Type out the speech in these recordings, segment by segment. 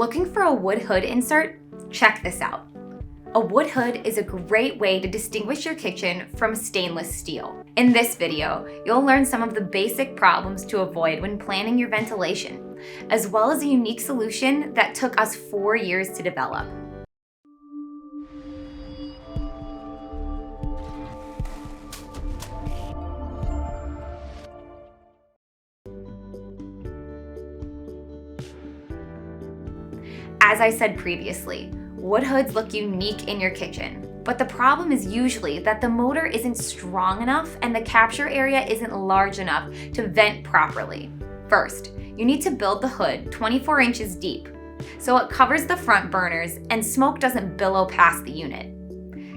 Looking for a wood hood insert? Check this out. A wood hood is a great way to distinguish your kitchen from stainless steel. In this video, you'll learn some of the basic problems to avoid when planning your ventilation, as well as a unique solution that took us 4 years to develop. As I said previously, wood hoods look unique in your kitchen, but the problem is usually that the motor isn't strong enough and the capture area isn't large enough to vent properly. First, you need to build the hood 24 inches deep, so it covers the front burners and smoke doesn't billow past the unit.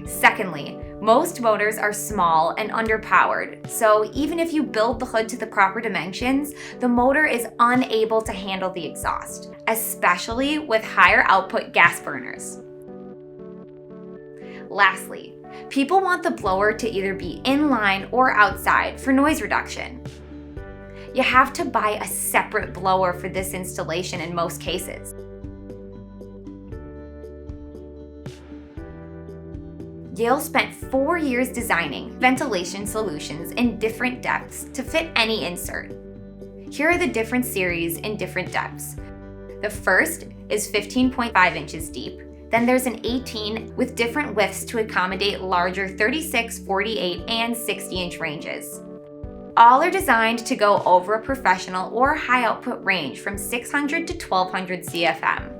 Secondly, most motors are small and underpowered, so even if you build the hood to the proper dimensions, the motor is unable to handle the exhaust, especially with higher output gas burners. Lastly, people want the blower to either be inline or outside for noise reduction. You have to buy a separate blower for this installation in most cases. Yale spent 4 years designing ventilation solutions in different depths to fit any insert. Here are the different series in different depths. The first is 15.5 inches deep. Then there's an 18 with different widths to accommodate larger 36, 48, and 60-inch ranges. All are designed to go over a professional or high output range from 600 to 1200 CFM.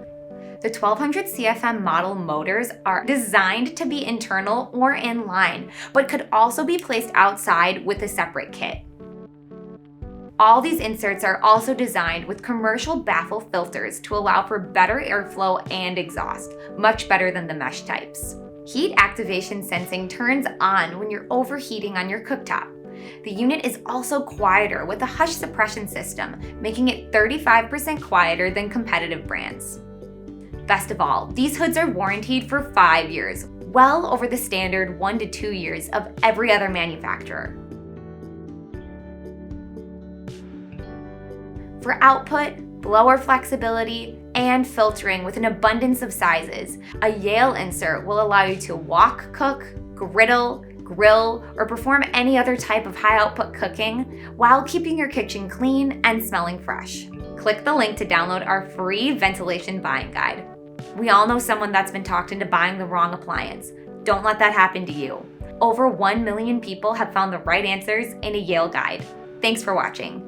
The 1200 CFM model motors are designed to be internal or inline, but could also be placed outside with a separate kit. All these inserts are also designed with commercial baffle filters to allow for better airflow and exhaust, much better than the mesh types. Heat activation sensing turns on when you're overheating on your cooktop. The unit is also quieter with a hush suppression system, making it 35% quieter than competitive brands. Best of all, these hoods are warrantied for 5 years, well over the standard 1 to 2 years of every other manufacturer. For output, blower flexibility, and filtering with an abundance of sizes, a Yale insert will allow you to wok cook, griddle, grill, or perform any other type of high output cooking while keeping your kitchen clean and smelling fresh. Click the link to download our free ventilation buying guide. We all know someone that's been talked into buying the wrong appliance. Don't let that happen to you. Over 1 million people have found the right answers in a Yale guide. Thanks for watching.